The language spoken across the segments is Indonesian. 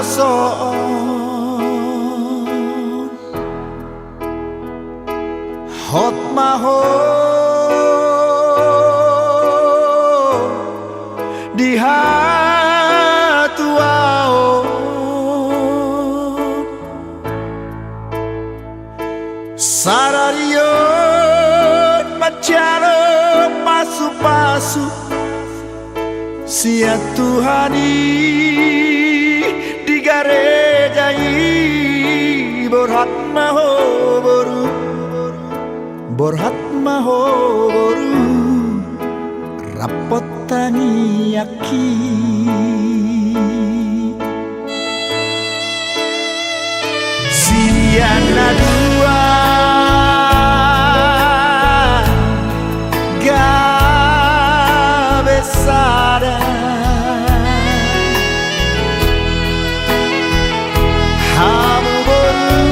soon hot maho di hatuaon sararion macaro pasu-pasu sia Tuhani di garejai borhat maho boru borhat maho boru rapotani aki Siriana dua gabesada hamu boru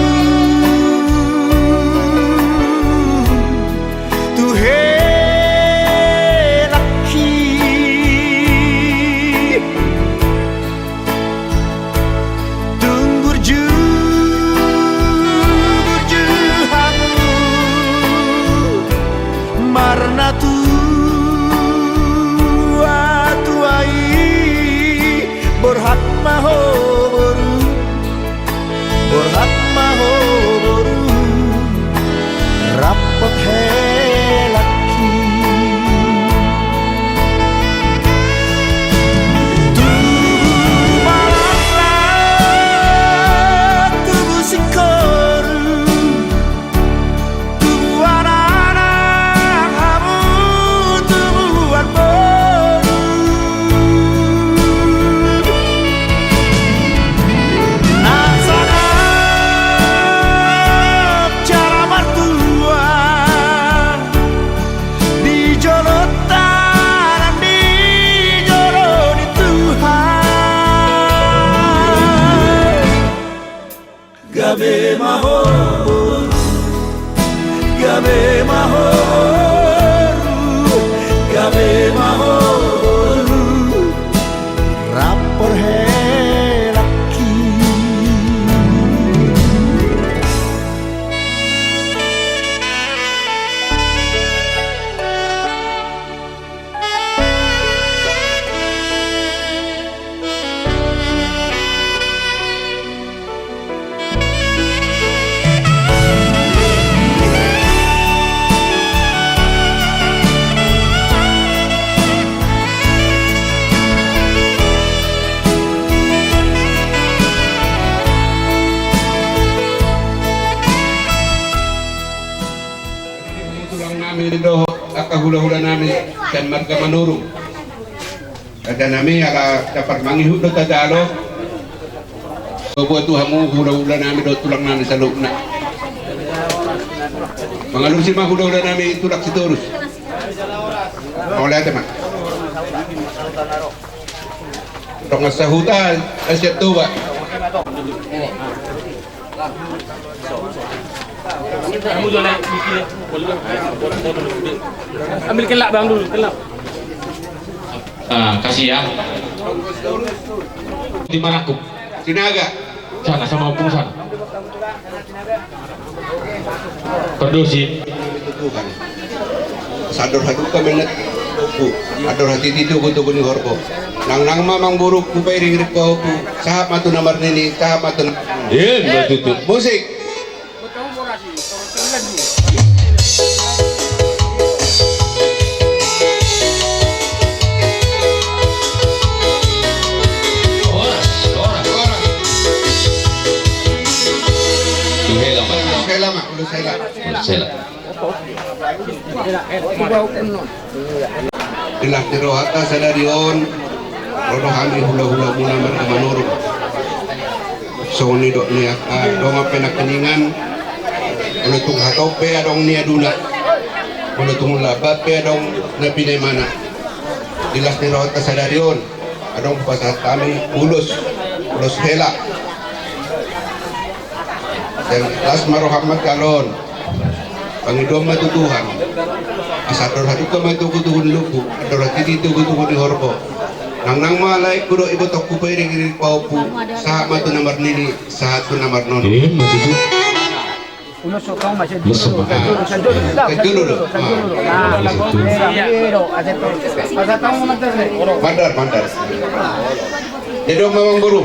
tuhe laki tunggu hamu marna tuai borhat maho boru borhat maho boru rapot helaki tubuh malatlah tubuh sikoru tubuh anak-anak hamu tubuhan boru nasanap cara mertua di jolotan di joloni Tuhan gabe maho gabe maho gabe maho rapor helaki tulang namin do akahula-hula namin dan marga manurung ada nami ala dapat mangihut do tadalo buat tuhamu hula-hula namin do tulang namin sa lukna mangalung si hula-hula namin tulak si turus oleh ada mak dong sa hutan asyat tuba Kamu jual mikir, ambil kelak bang dulu, kelak. Kasih ya. Di mana aku? sinaga Sana sama opung sana. Perdosi. sador hatu kami net ador hati itu kutu ni horko nang mamang buruk ku pairing rip ko ku sahab matu namar nini sahab matu Betul. musik lama Sela. Dilah tirohata sadarion rono kami hula-hula mula manurung so ni dok ni dong penak keningan ono tung hatope adong ni aduna ono tung labat pe adong na pinay mana dilah tirohata sadarion adong pasat kami ulus hela dan las marohamat kalon pangidom matutuhan asador hadu ka matukutuhun lupu ador hati dito kutuhun ni horbo nang malay kudo ibu toko piring ini paupu sama tu nomor nini satu nomor non. Matutu. Mandar. Jadi memang guru.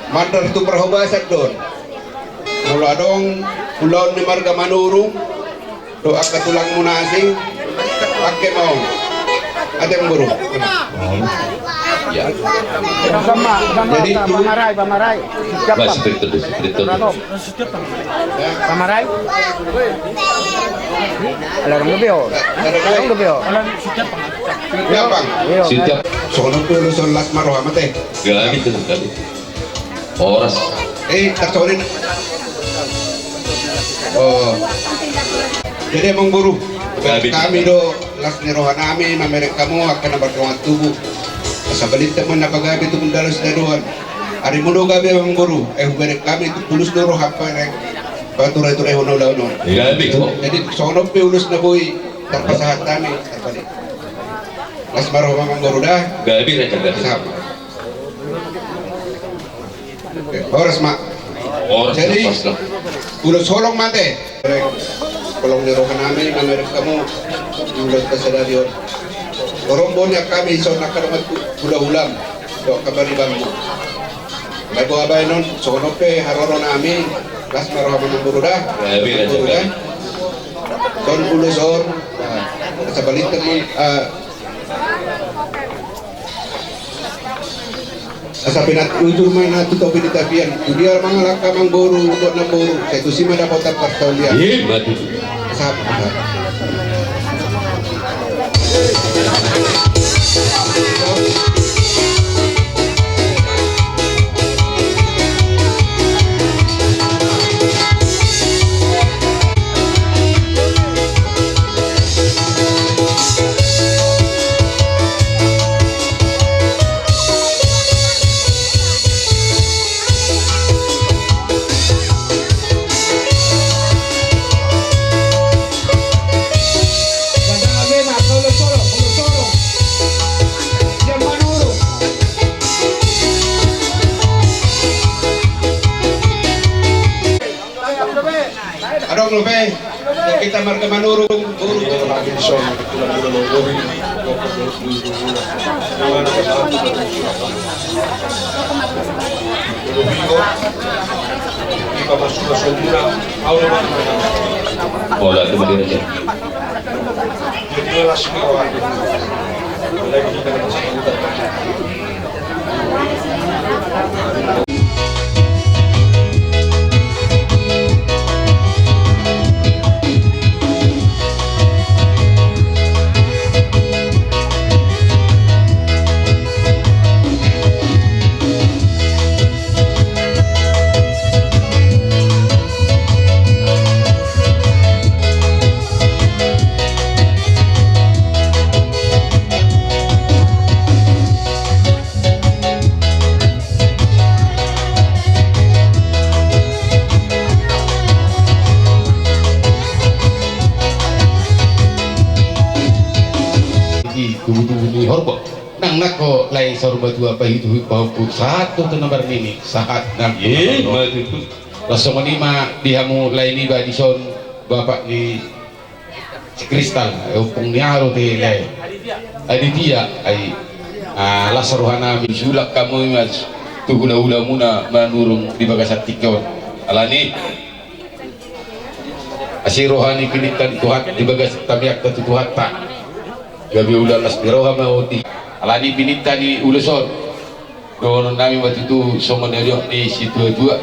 Mandar itu perhobasan don. Mula dong pulau ni marga manurung doa ke tulang munasing pakai mau. Ada yang guru. Ya. Jadi itu Pamaray. Mas spirito. Pamaray. Alarm lebih. Gampang. Setiap Soalnya pulau solat maroha mate. gabi tuh gabi. Oras. Tersorin. Oh. Jadi emang guru. Gabi. Kami do las ni roha nami mamerek kamu akan berdoa tubuh. Sa balita mo napagabi itu mendalos na doon. Ari mo do gabi emang guru. Berek kami itu tulus do roha perek. Paturay-turay hono launo. Gabi tuh. Jadi sono pe ulus na boy terpasahat kami terbalik. Las maroha mamang guru dah. Gabi na gabi. Sama. Oras mak. Oras Jadi pas lang. ulos holong mate. Kolong ni roha namin mamerek kamu ulos ka sa dadion. Orombonya kami so nakaramat hula-hulam do kabaribang mo. May buhabay nun, sono pe haroro namin las maroha ng guru dah. Gabi na Guru dah. gabi. Don ulusor sa balitan mo sa pinatujur man na tuto pinitapian. Dia mga lakamang guru do na guru. Sa ito si dapat ang partaulian. Matutu. Sa Adong lupe, kita marga manurung guru. Bola itu berdiri aja. Tubuh-tubuh horbo nang nako lai sorba dua pa itu paupu satu tu nomor ini sahat nang Matutu. langsung lima dihamu lai ni ba di son bapak di kristal upung niaro di lai aditya ai lasaruhana min sulak kamu mas tu hula-hula muna manurung di bagasat tikon alani asirohani pinitan tuhat di bagas tabiak tu tuhat tak gabi ulah las biroha mauti alani pinita ni uleson doon nami waktu itu sama dari di situ dua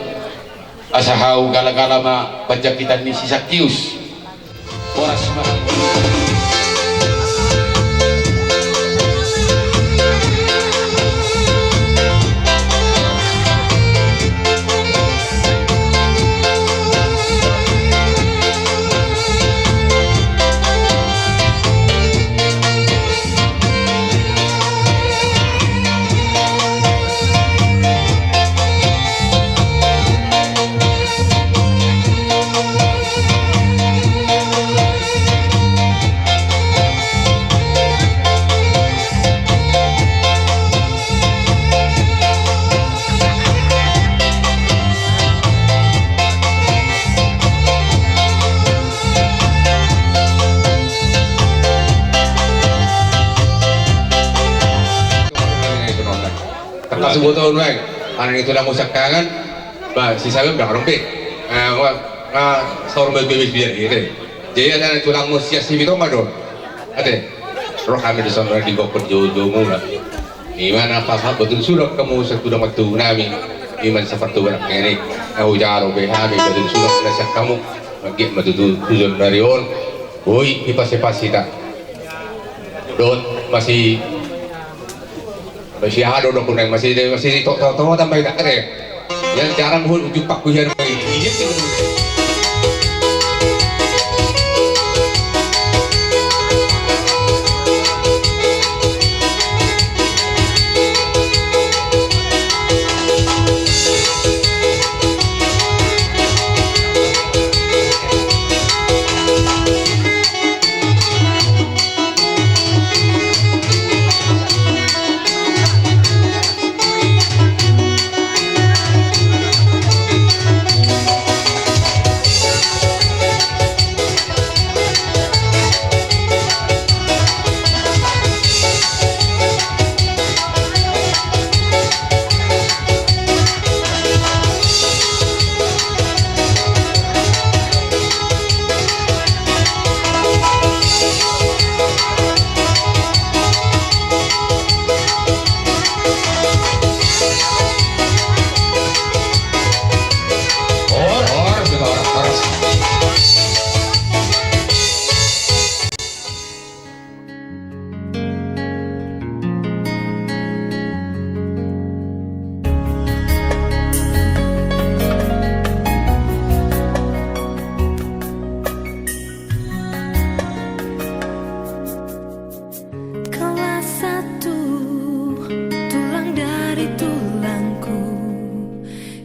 asahau gala-gala ma penjakitan ni si Sakius oras mah sebuah tahun lagi anak itu lang usak kangen si sabi udah orang pe seorang bebek biar gitu jadi anak itu lang siap si itu mah dong ada roh kami di sana di bawah jodoh mula gimana apa betul sudah kamu sudah waktu nami iman seperti orang ini aku jaro behami betul sudah selesai kamu lagi betul tujuan dari on woi pasti tak don masih ada dong kuneng masih tahu tambah tak ada yang jarang hul ujuk pak kuyan ini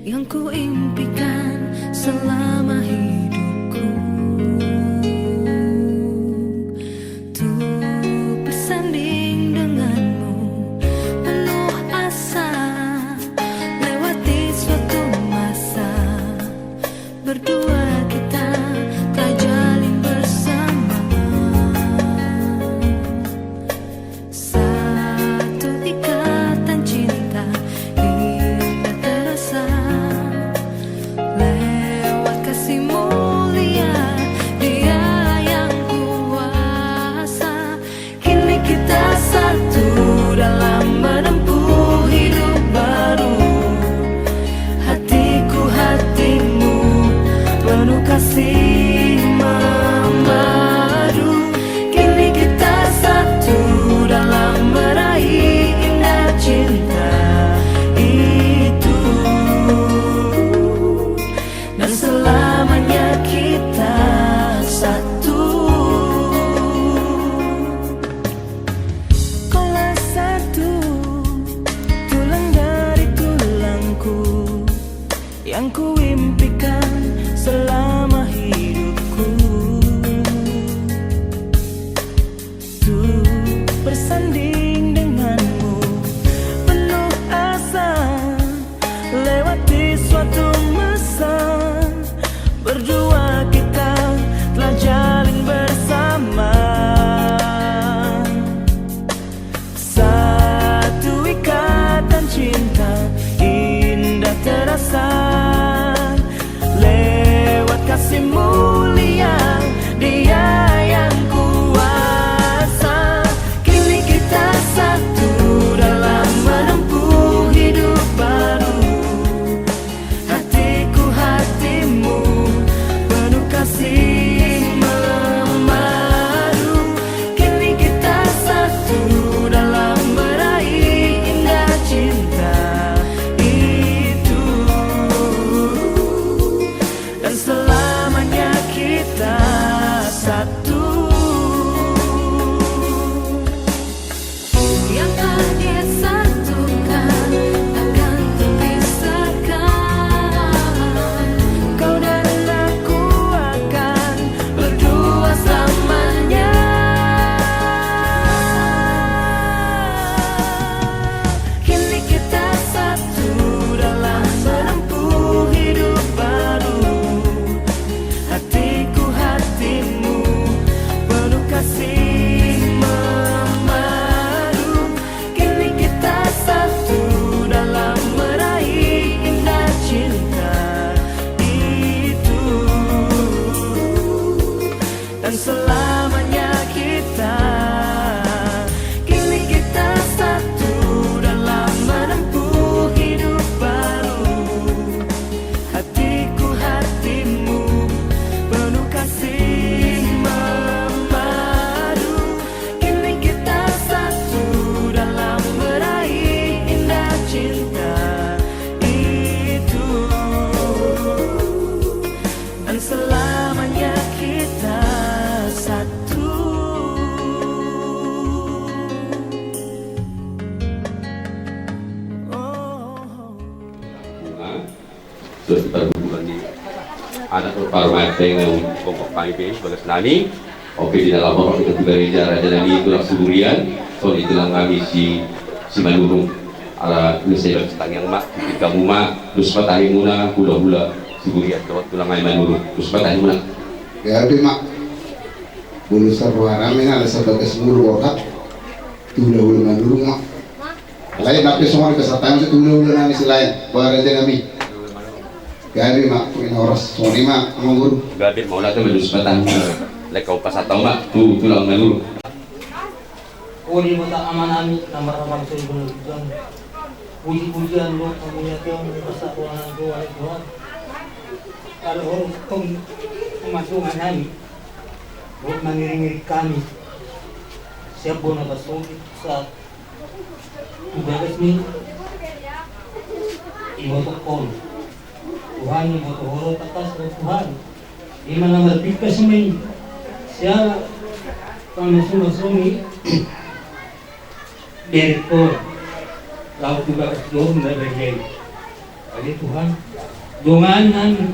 yang ku impikan selama hidupku, tuh bersanding denganmu penuh asa, lewati suatu masa berdua kita telah jalin bersama satu ikatan cinta indah terasa. Lewat kasih mulia Dia yang kuasa, kini kita satu dalam menempuh hidup baru. Hatiku hatimu penuh kasih memadu, kini kita satu dalam meraih indah cinta itu. Dan selamanya kita satu. Kaulah satu, tulang dari tulangku, yang ku impikan selama hidupku, tuh bersanding denganmu penuh asa, lewati suatu masa berdua kita telah jalin bersama satu ikatan cinta indah terasa, lewat kasihmu sudah diperhubungan di anak parmate yang kelompok PIP sebagai senani. Oke, di dalam orang kita juga Raja Nani itu langsung durian. So itulah kami si Manurung ala saya tentang yang mak kamu mak terus matahi muna hula siburian kalau tulang ayam Manurung terus matahi muna. Ya tapi mak bulu sarwara mina ada sebagai semua orang hula Manurung mak. Lain tapi semua kesatuan itu hula nami selain Raja Nami. Gabi mak, ini oras sorry mak, mau guru. Gabi mau lah tu melus matahi lekau pas atau mak tulang Manurung. Uli mo ta amanami namar-namar sa ibang lugan. Puji-pujian mo kamuya tiyong basta ko ang gawa Tuhan. Kalau kung umatungan namin, huwag mangiring-iring kami. Siya po nakasungkit sa tugagas ni ibotok ko. Tuhan ibotok horo takas o Tuhan. Di man ang malapigkas may siya pangasumasumi dari ko laut juga doon na bagay. Kali Tuhan, dungan namin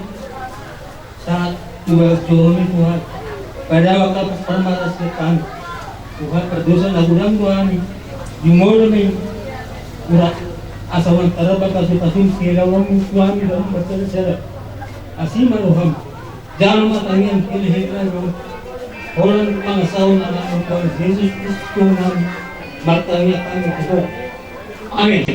sa juga doon Tuhan. Pada waktu permalas kita Tuhan berdosa lagunan Tuhan. Jumur namin urat asawan tarabak kasih silawang Tuhan dalam berterusara. Asim maluham. Jangan matangin pilihan orang pangasawan anak Tuhan Yesus Kristus Tuhan. Martanya kami kepada amin.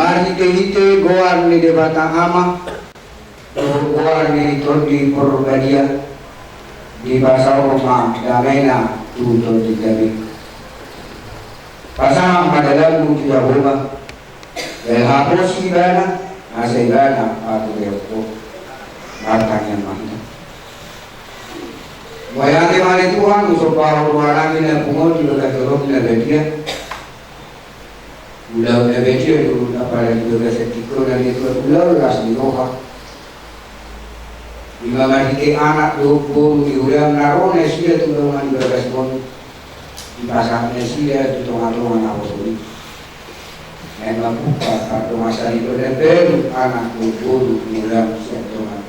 Mari kita goan ni debata ama, goan ni tur di Purbadia di pasar rumah damaina tutur dijabi pasang madalam bukti Jehovah dan hapus ibana nasa ibana patu Dewko batangnya mahina wayang mali Tuhan usop pahor warangin dan pungol juga kerok na bedia ulau na bedia itu apa juga setiko dan itu ulau ras di roha di mana di anak dukun di ulang narone sia tulungan berespon di pasar Nesia itu tungan-tungan apa suri memang buka kartu masa itu dan anak dukun di ulang sia tungan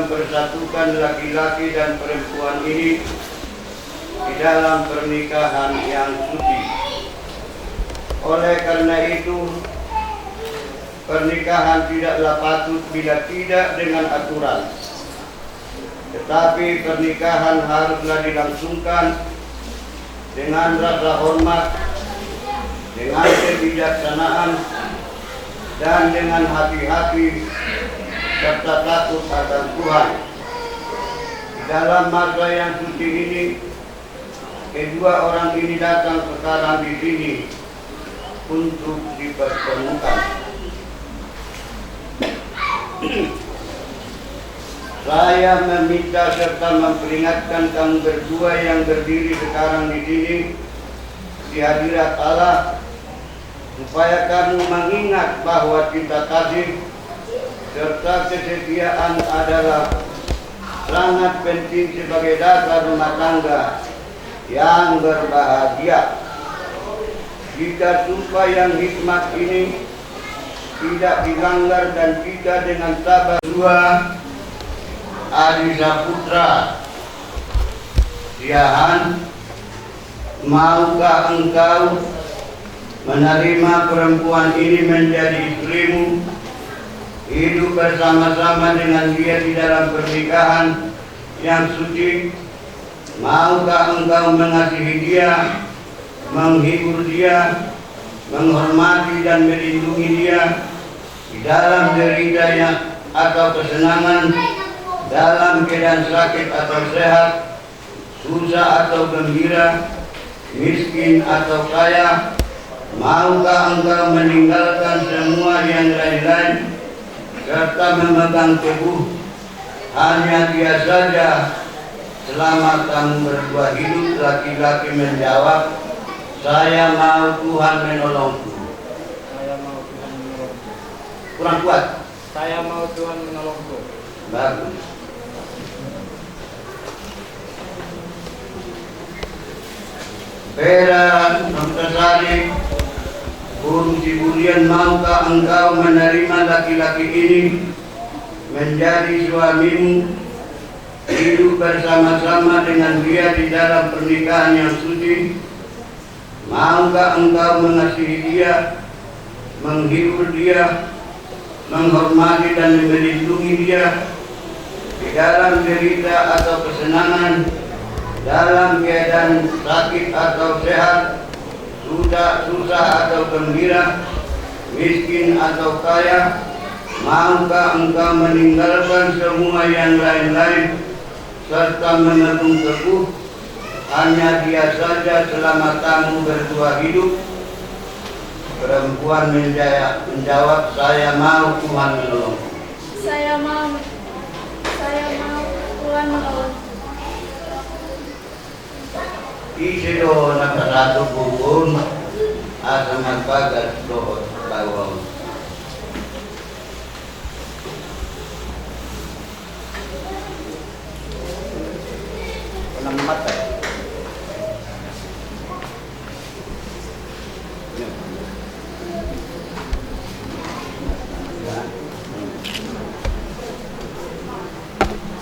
mempersatukan laki-laki dan perempuan ini di dalam pernikahan yang suci. Oleh karena itu, pernikahan tidaklah patut bila tidak dengan aturan, tetapi pernikahan haruslah dilangsungkan dengan rasa hormat, dengan kebijaksanaan, dan dengan hati-hati serta takut akan Tuhan. Di dalam masa yang suci ini, kedua orang ini datang sekarang di sini untuk dipertemukan. Saya meminta serta memperingatkan kamu berdua yang berdiri sekarang di sini di hadirat Allah, supaya kamu mengingat bahwa cinta kasih serta kesetiaan adalah sangat penting sebagai dasar rumah tangga yang berbahagia. Jika sumpah yang hikmat ini tidak dilanggar dan kita dengan sabar dua Adi Saputra Siahan, maukah engkau menerima perempuan ini menjadi istrimu, hidup bersama-sama dengan dia di dalam pernikahan yang suci? Maukah engkau mengasihi dia, menghibur dia, menghormati dan melindungi dia di dalam derita atau kesenangan, dalam keadaan sakit atau sehat, susah atau gembira, miskin atau kaya, maukah engkau meninggalkan semua yang lain-lain serta memegang teguh hanya Dia saja selama kamu berdua hidup? Laki-laki menjawab, saya mau, Tuhan menolongku. Saya mau Tuhan menolongku. Kurang kuat. Saya mau Tuhan menolongku. Bagus. Pera Noktasari, Guru Siburian, maukah engkau menerima laki-laki ini menjadi suamimu, hidup bersama-sama dengan dia di dalam pernikahan yang suci? Maukah engkau mengasihi dia, menghibur dia, menghormati dan melindungi dia di dalam derita atau kesenangan, dalam keadaan sakit atau sehat, susah atau gembira, miskin atau kaya? Maukah engkau meninggalkan semua yang lain-lain serta memegang teguh hanya Dia saja selama kamu berdua hidup? Perempuan menjawab, saya mau, Tuhan menolong. Saya mau Tuhan menolong. Isido nakasado bubun asa magbagat doon bawang. Walang matay.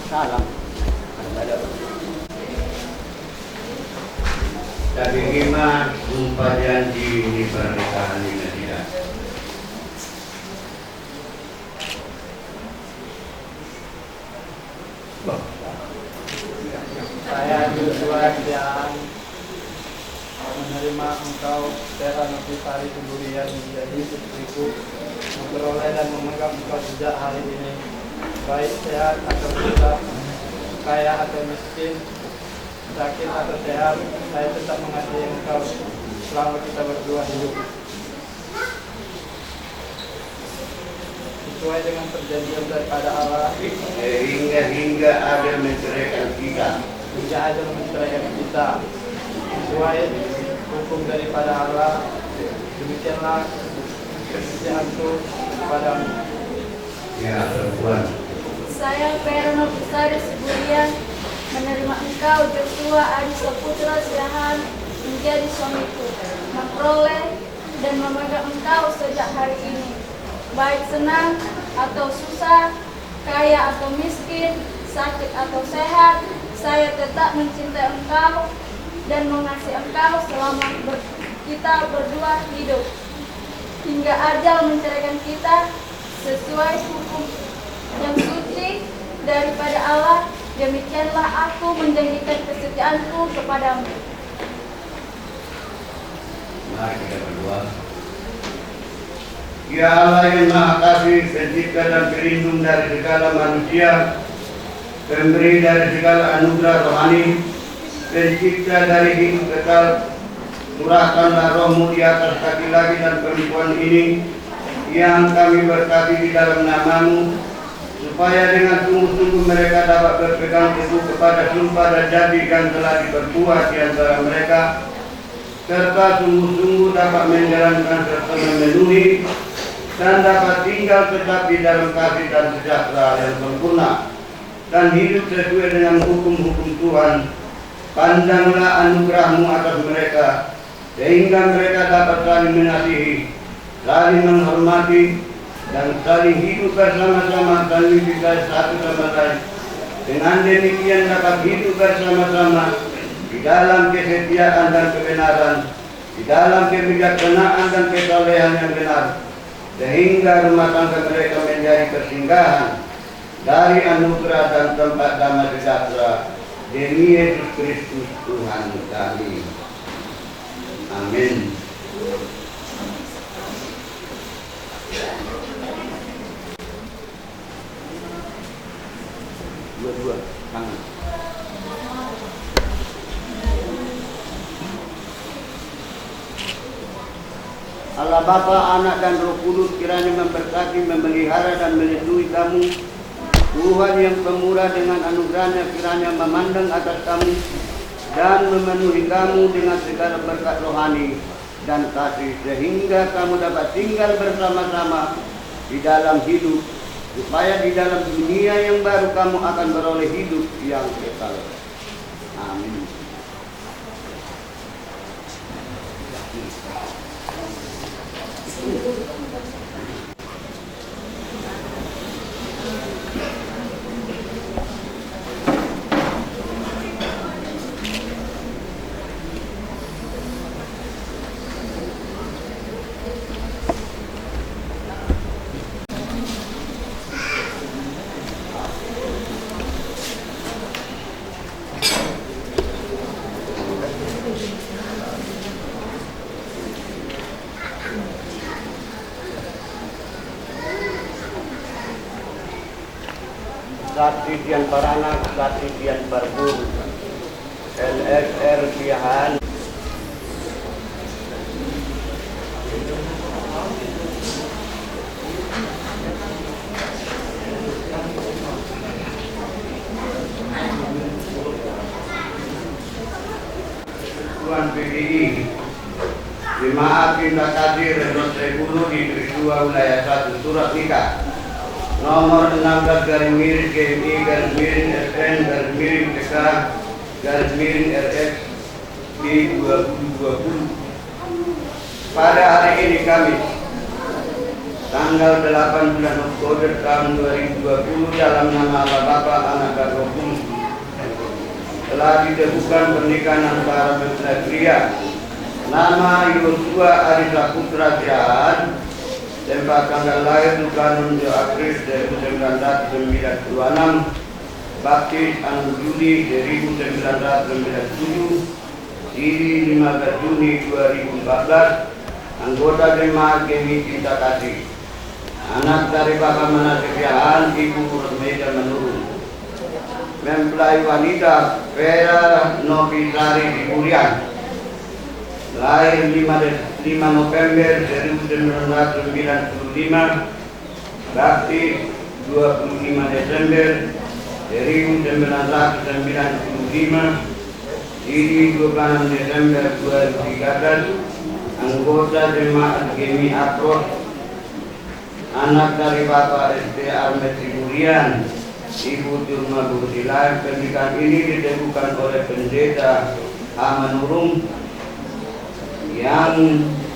Salam. Tapi gimana sumpah janji di pernikahan ini tidak? Saya Joshua dan menerima engkau Pera Noktasari Siburian menjadi istriku, memperoleh dan memegang engkau sejak hari ini, baik sehat atau tidak, kaya atau miskin, sakit atau sehat, saya tetap mengasihi engkau selama kita berdua hidup. Sesuai dengan perjanjian daripada Allah, Hingga ada menceraikan kita. hingga ada menceraikan kita. Sesuai hukum daripada Allah, demikianlah kesetiaanku kepadamu. Ya, perempuan. Saya Pera Noktasari Siburian menerima engkau Joshua Adi Saputra Siahaan menjadi suamiku, memperoleh dan memegang engkau sejak hari ini, baik senang atau susah, kaya atau miskin, sakit atau sehat, saya tetap mencintai engkau dan mengasihi engkau selama kita berdua hidup, hingga ajal menceraikan kita, sesuai hukum yang suci daripada Allah. Demikianlah aku menjanjikan kesetiaanku kepadamu. Mari kita berdoa. Ya Allah yang Maha Kasih, Pencipta dan Pelindung dari segala manusia, Pemberi dari segala anugerah rohani, Pencipta dari hidup kekal, curahkanlah Roh-Mu di atas laki-laki dan perempuan ini yang kami berkati di dalam nama-Mu, supaya dengan sungguh-sungguh mereka dapat berpegang teguh kepada sumpah dan janji yang telah diperbuat di antara mereka, serta sungguh-sungguh dapat menjalankan serta memenuhi dan dapat tinggal tetap di dalam kasih dan sejahtera yang sempurna dan hidup sesuai dengan hukum-hukum Tuhan. Pandanglah anugerah-Mu atas mereka, sehingga mereka dapat saling mengasihi, saling menghormati, dan saling hidup bersama-sama, saling mencintai satu sama lain. Dengan demikian dapat hidup bersama-sama di dalam kesetiaan dan kebenaran, di dalam kebijaksanaan dan kesolehan yang benar, sehingga rumah tangga mereka menjadi persinggahan dari anugerah dan tempat damai sejahtera demi Yesus Kristus Tuhan kami. Amin. Dua-dua tangan. Allah Bapa, Anak dan Roh Kudus kiranya memberkati, memelihara dan melindungi kamu. Tuhan yang pemurah dengan anugerahnya kiranya memandang atas kamu dan memenuhi kamu dengan segala berkat rohani dan kasih, sehingga kamu dapat tinggal bersama-sama di dalam hidup, supaya di dalam dunia yang baru kamu akan beroleh hidup yang kekal. Amin. Saksi Dian Paranak, Saksi Dian Barbur, LSR Biahan. Tuan PDI, Jemaat Cinta Kasih Redot Sebulu di 2 Wilayah 1 Surat Nikah nomor 16 garing miring GMI garing miring SN garing miring TK garing miring RX di 2020. Pada hari ini Kamis tanggal 8 bulan Oktober tahun 2020 dalam nama Allah Bapa, Anak dan Roh Kudus telah diteguhkan pernikahan antara mempelai pria nama Yosua Arisa Putra Siahaan, tempat tanggal lahir bulan 7 April 1996, baptis 6 Juli 1997, diri 15 Juni 2014, anggota jemaat GMI Cinta Kasih, anak dari Bapak Manasih Siahaan, Ibu Rosmeja Menurun. Mempelai wanita Vera Novisari Diburian, lahir 5 November 1995, baptis 25 Desember 1995, diri 26 Desember 2013, anggota jemaat GMI Apros, anak dari Bapak SD Armet Diburian, Ibu Turma Bursilai. Pernikahan ini diteguhkan oleh Pendeta Amanurung yang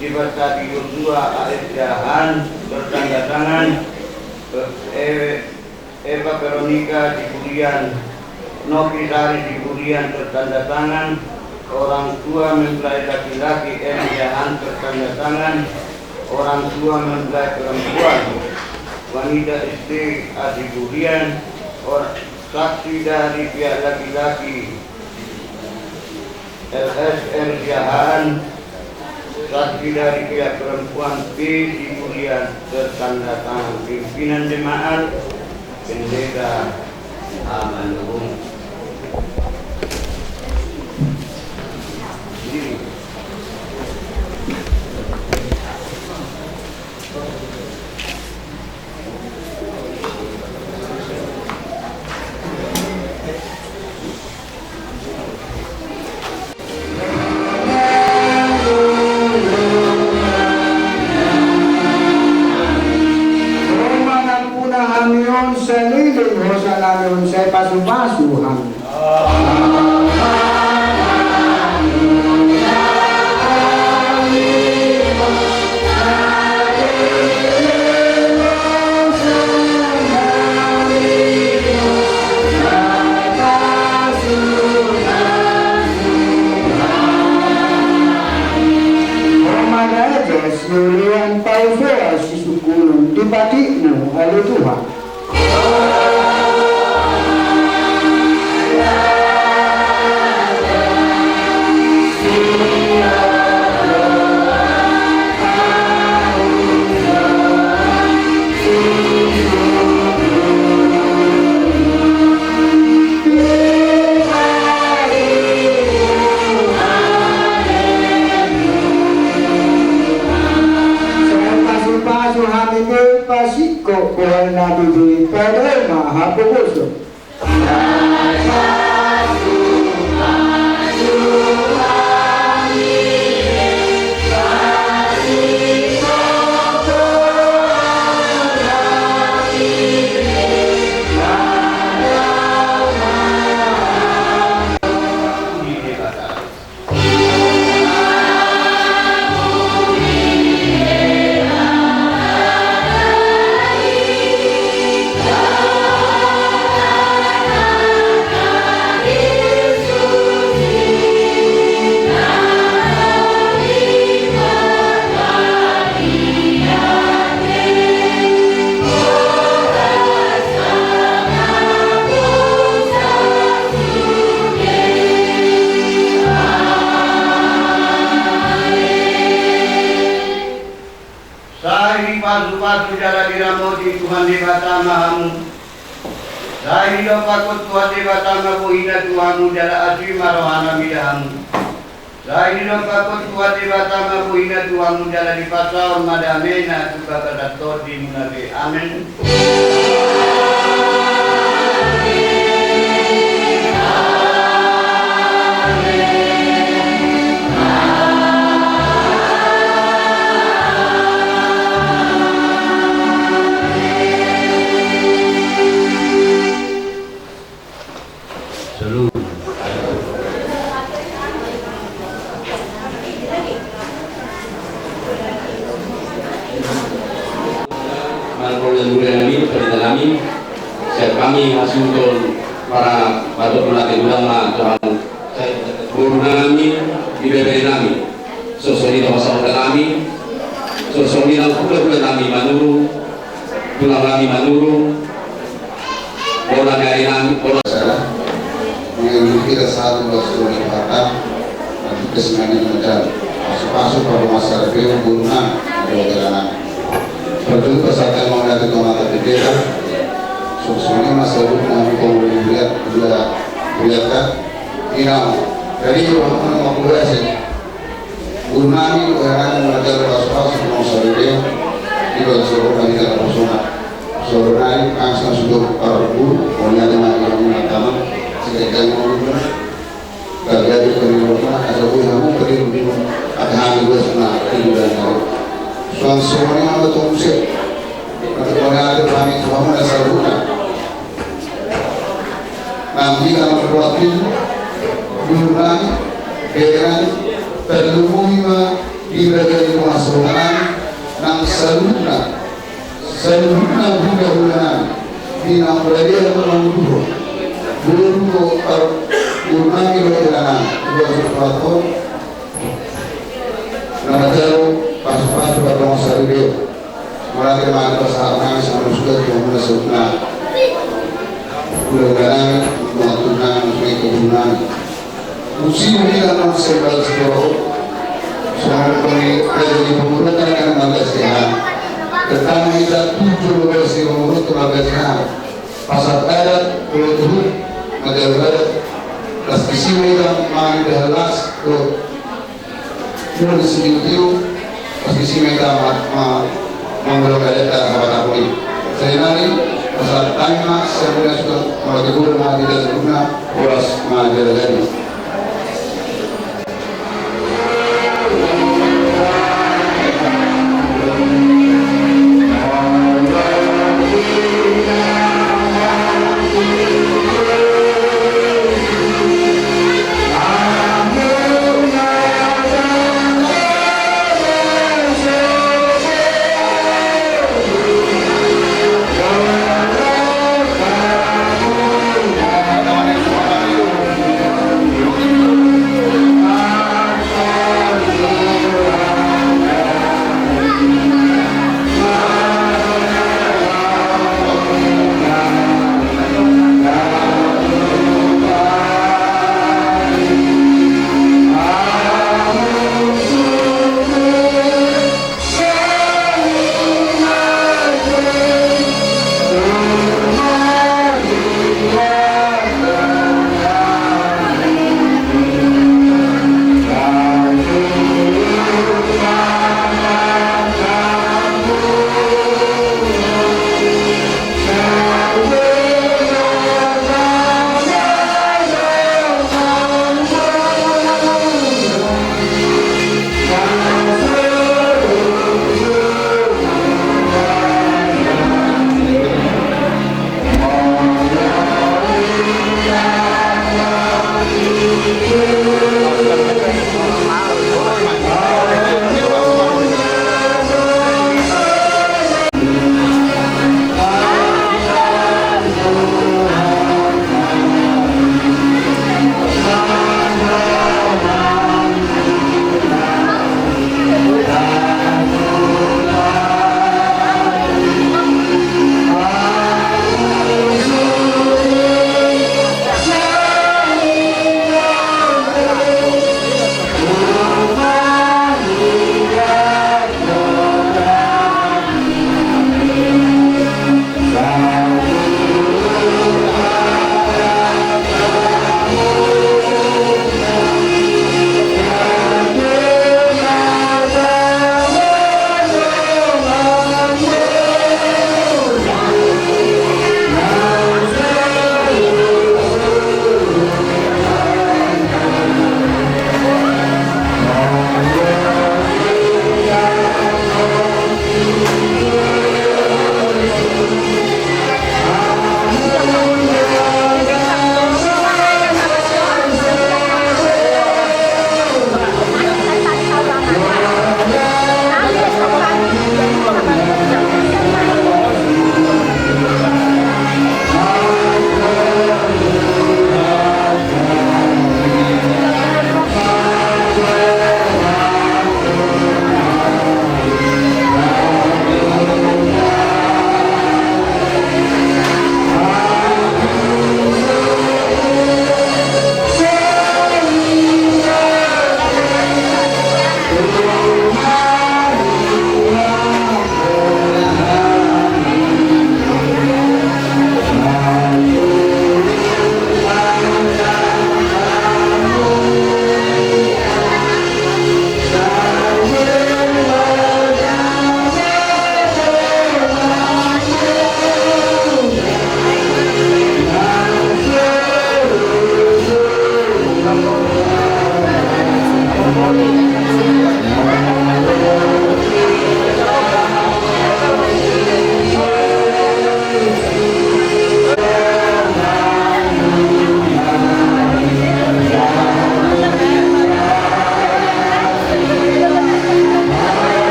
diberkati Yosua AS Siahaan, bertanda tangan Eva Veronica Diburian, Novi Sari Diburian, bertanda tangan orang tua mempelai laki-laki M Siahaan, bertanda tangan orang tua mempelai perempuan wanita SD A Diburian. Saksi dari pihak laki-laki LSR Siahaan, saksi dari pihak perempuan B Diburian, bertanda tangan pimpinan jemaat Pendeta Amanurung. Seliling hosana namun saya pasu-pasuhan. Julian Pauvera si sukulun di batikmu, halo Tuhan. Tuhan pasiko buhay na bibig pero mahapuguso. Pasu jala diramo di Tuhan Dewata Mahamu. Saya hidup pakut Tuhan Dewata Mahamu ina Tuhanmu jala asri marohana midahamu. Saya hidup pakut Tuhan Dewata Mahamu ina Tuhanmu jala di pasal madamena suka kadator di munabe. Amin. Kami masih untuk para batuk pelatih ulama Tuhan guru kami di BPN kami sosok ini masalah kami sosok ini pula kami manuru tulang kami manuru bola dari kami bola memiliki satu basur kata dan kesenangan menjalan masuk pada masyarakat guna dua jalanan berjumpa saat yang menghadapi kemata berbeda semuanya masalah kami kemudian lihat dari orang orang sih gunani orang mengajar pas-pas masyarakat di basur kami tidak personal soalnya angsa sudah parbu punya dengan yang mengatakan sekitar orang kerja di rumah ada pun kamu kerja di rumah ada hal juga sana di dalam soal semuanya ada tungsi atau ada kami kamu ada saruna nanti kalau berwakil bulan dengan terlumuma di bagian pemasaran nang saruna juga bulan di nang berada dalam dulu Guru Gurnami Rohana dua sesuatu nama tahu pas pada masa itu mulai mana pasal kami sama sudah cuma sempurna mudah-mudahan waktunya untuk kebunan musim ini dalam segala sesuatu soal dari pemuda kan agak sehat tentang kita 7 versi menurut agak sehat pasal adat menurut ada las kisime man de las to no distintivo las kisime mangolo kaleta habata poli senari pasal taima sebelum sudah melakukan ma tidak sebelumnya oras ma de lagi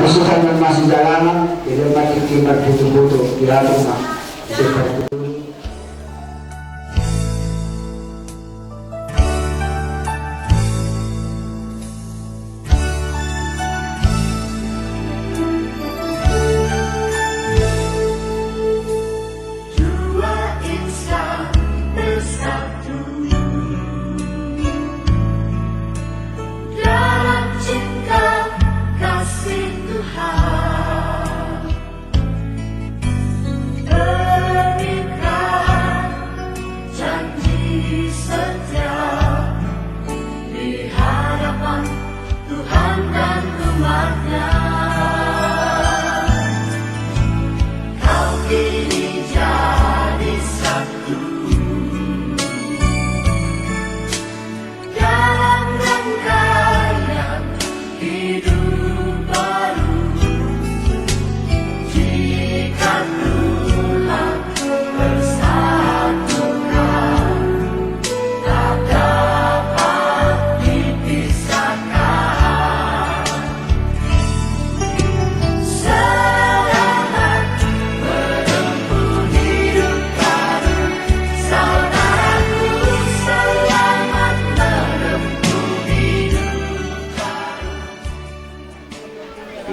kerusuhan dan masih jalanan, tidak mati kibat butuh-butuh di rumah. Seperti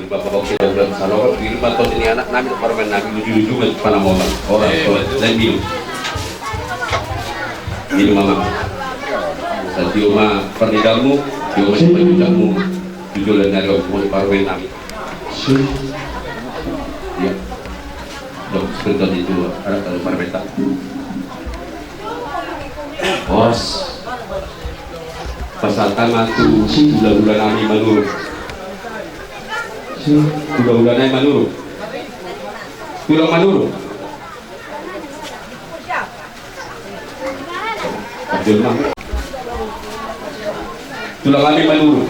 Bapak kita bilang salah film atau ini anak nabi permen nabi lucu-lucu pada momen orang tua dan minum mama satu mah pernikahanmu dua masih pernikahanmu jujur dan dari mau permen nabi ya dok sebentar itu ada kali permen tak bos pasalkan aku bulan-bulan nabi menurut bulan-bulan Manuru Pulau Manuru tulang kami Manuru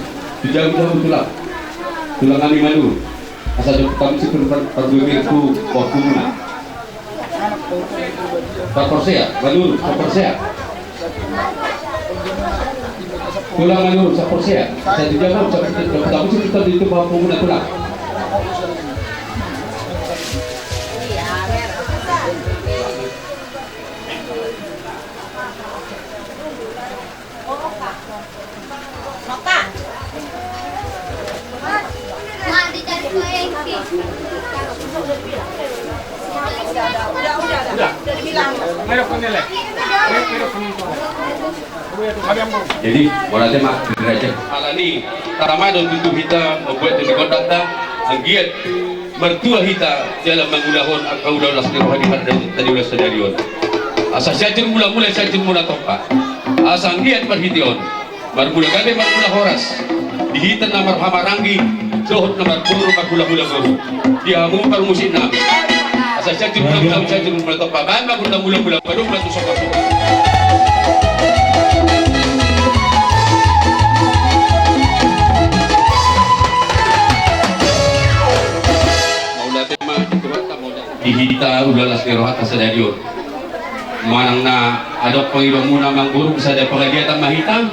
jauh-jauh tulang kami Manuru asal kami sebelum perjuangan waktu mana Pak Persea Manuru Pak Persea tulang Manuru Pak Persea saya jauh kami sekitar itu waktu mana tulang Jadi mau nanti mak derajat alani Ramadan itu kita membuat dari kontakta giat mertua kita dalam mengulahon akau udah rohani dan tadi ulah stadion asal saja mula-mula saja mula toka asal giat perhition marmula gabe marmula horas dihitan nomor hamaranggi dohot nomor puluh marmula-mula baru diamu permusin nami asal saja mula toka bahan marmula-mula baru mula tusok dihita udah las kerohat stadion manang na ada pengirong muna mangguru bisa ada pengajian mahita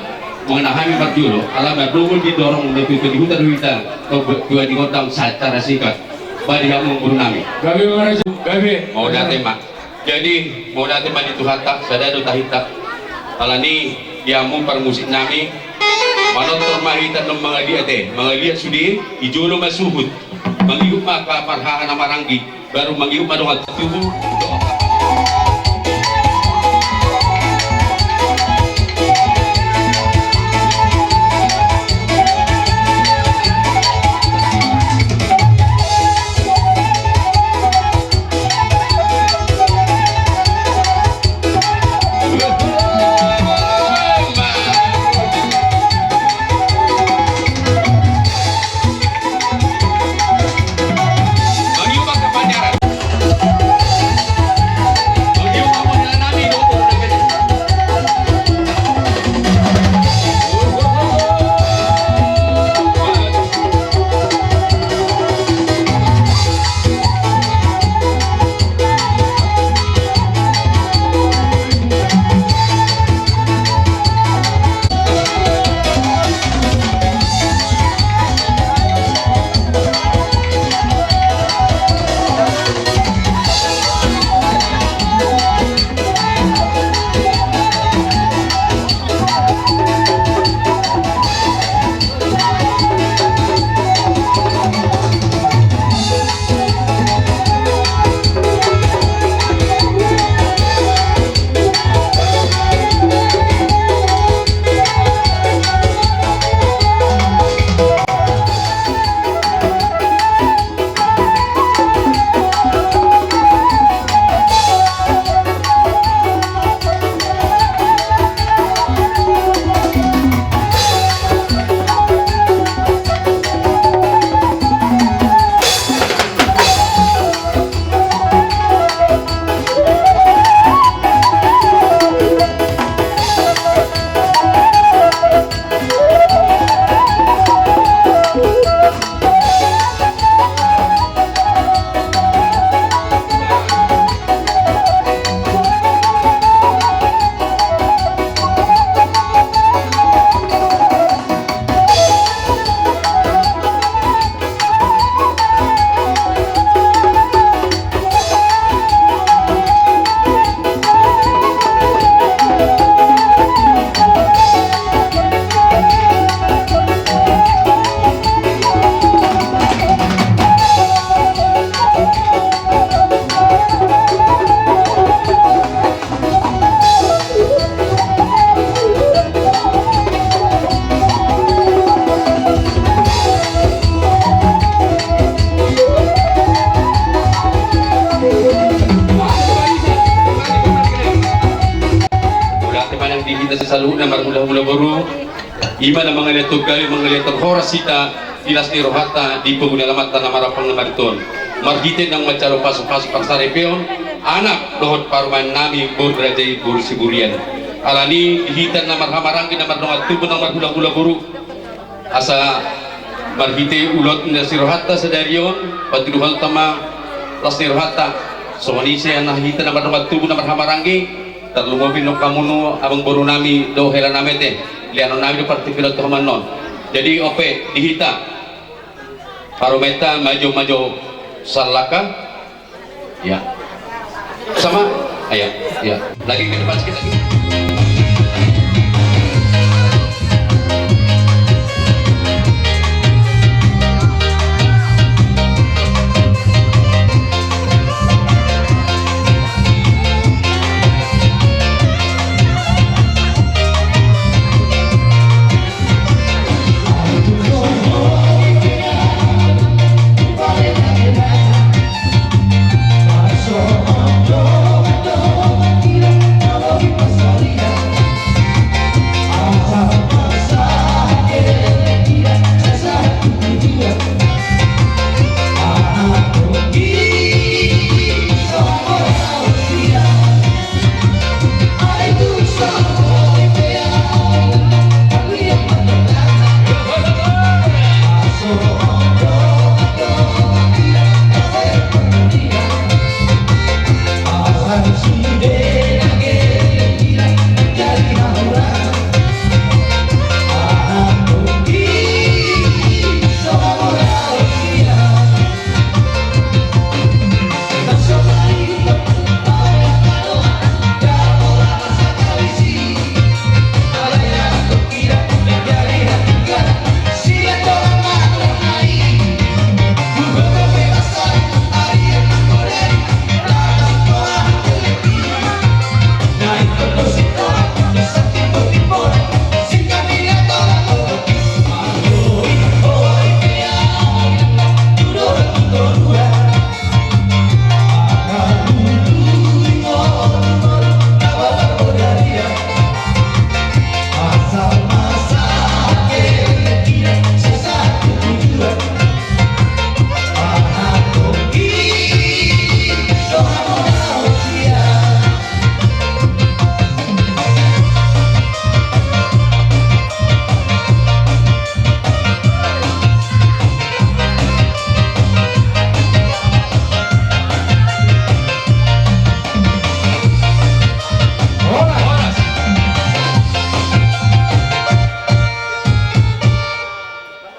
mengenahami marjulo alam berumur didorong lebih ke dihutan atau dua digodang secara singkat badi kamu guru nami gabi mau datang mak jadi mau datang di tuhata sadado tahita alani diamu permusik nami manotor mahita ng mga dia sudi ijulo masuhud mangiyup maka parhaan na maranggi baru mangiyup madongat tubuh manuruk na marhula-hula baru ima na mga leto kami mga leto horas sita ilas ni rohata di pagulalamatan na marapang na mariton margitin ng macaro pasok-pasok ang sarepeon anak dohot paruman nami bordrajay bursiburian alani hitan na marhamarangin na marnungat tubo ng marhula-hula baru asa marhite ulot na si rohata sa darion pagduhal tama las ni rohata so manisya na hitan na marnungat tubo na marhamarangin terlumobin no kamuno abang baru nami do hela namete liano nami do particular to manon jadi ope dihita parometa maju salaka ya sama ayah ya lagi ke depan sedikit lagi.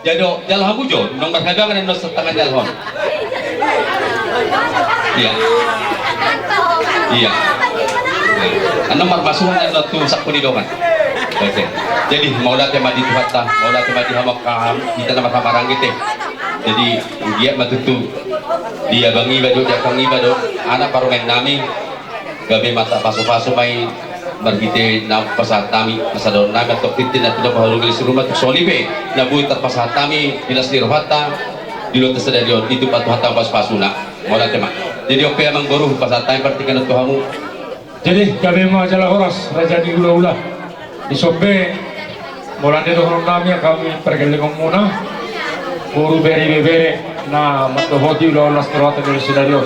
Jado jalan bujo nong berhagangan dan nos tangan jalan. Iya. Iya. Anu marmasuhan dan tu sakuni dongan. Oke. Jadi maulah tema di Tuhan, maulah tema di hamak kaham kita nama kamarang gitu. Jadi dia matutu dia bangi bado dia kangi bado anak parungan nami gabe mata paso-paso mai margite na pasatami masadon na katok titin na tidak mahalong di rumah tu solibe na buit terpasatami bilas di rohata di luar stadion itu patu hata pas-pasuna mola tema jadi oke amang boruh pasatami partikan Tuhanmu jadi kami mau jalan horas raja di ula-ula di sobe mola de dohon nami kami pergi muna buru beri na matohoti ula-ula seterata dari stadion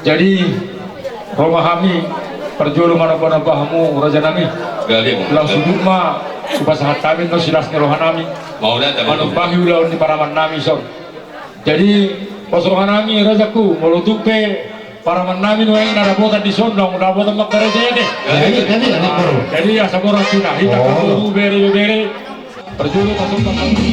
jadi rumah kami perjulu mana pun bahmu raja nami langsung rumah upasahat kami no silas nerohan nami manu bahi ulaun di paraman nami so jadi pasuruhan nami rajaku molutupe paraman nami no yang narabotan di sondong narabotan makaraja deh jadi asa borang tuna hita kaburu bere perjulu pasuruhan nami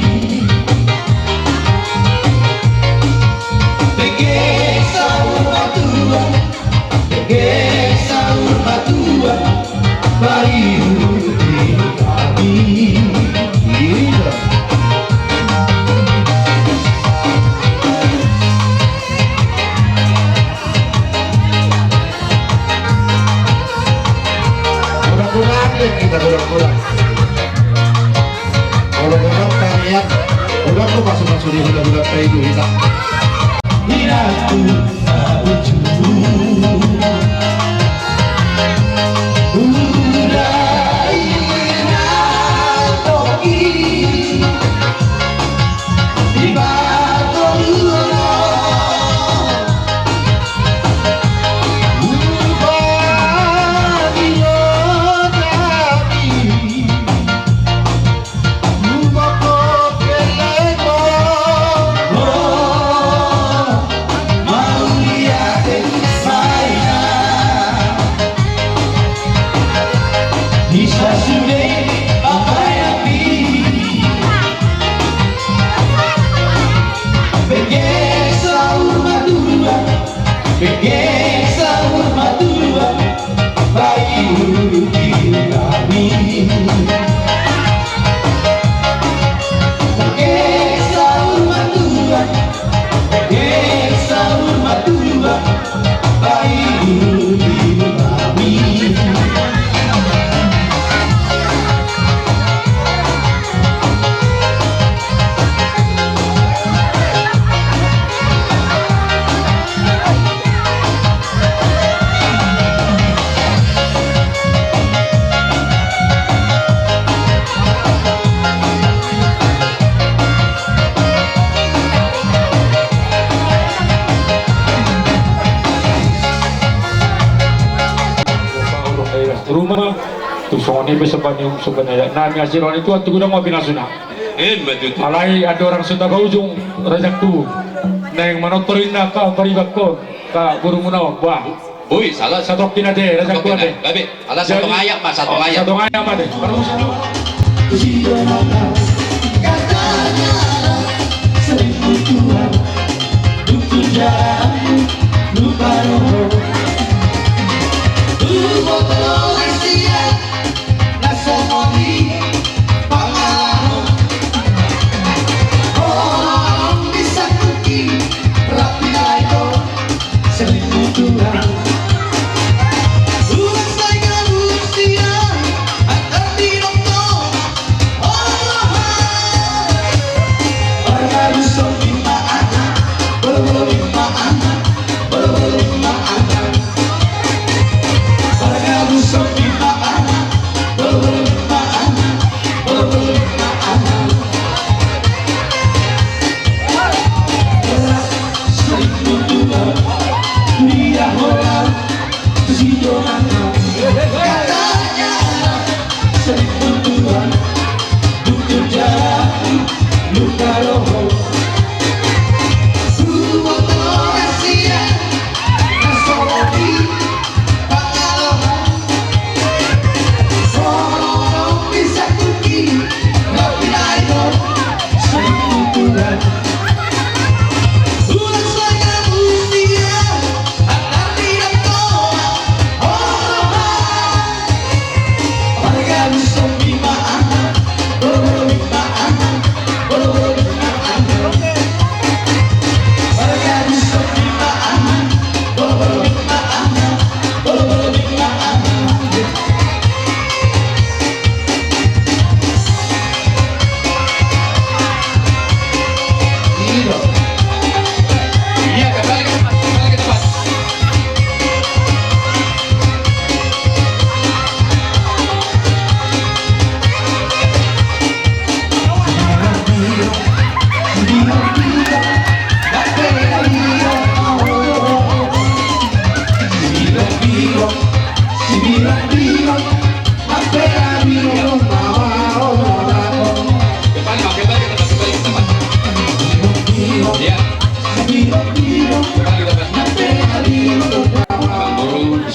udah tuh masuk di bulan kayak itu kita rumah tu soni bersebani sebenarnya nami asiran itu atu gudang mau pinasuna alai ada orang Sunda ke ujung rajak tu neng manotorin na ka paribak ko ka burung munawak wah Uy, salah satu kina deh rajak tu ade Babe, alas satu ngayak mas, satu ngayak. satu ngayam ade baru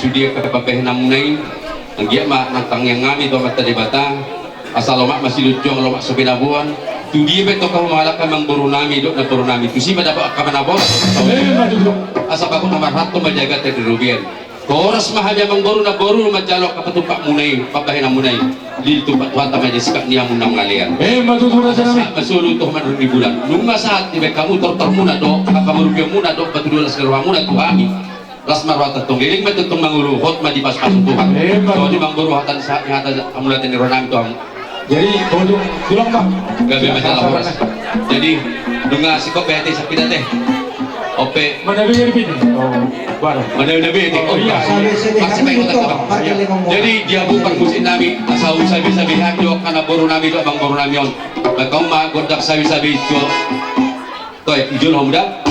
musuh dia kata papeh namunai anggia mak nantang yang ngami to mata debata asal lomak masih lucu lomak sebenabuan tu dia beto kau malaka mang buru nami dok na buru nami tu si pada kapan apa asal aku nomor satu menjaga terderubian koras mahaja mang buru na buru majalok kapetumpak munai papeh namunai di tempat tuan tamai disekat niam undang ngalian masulu tuh manur di bulan nungma saat tiba kamu termuna dok kamu rupiah muna dok batu dua sekarang muna tu kami las marwata tunggiling metutong manguruhot madipas pasuntuhan so di mangguruhatan saat nyata amulatin di ronam itu jadi kalau tulang pak gabi masalah horas jadi dunga sikop behati sakit teh ope mana biar pini oh baru mana nabi itu oh iya masih baik kota jadi dia bukan musim nabi asal sabi-sabi hakyo karena boru nabi itu bang boru namion kau mah godak sabi-sabi itu toy ijul homda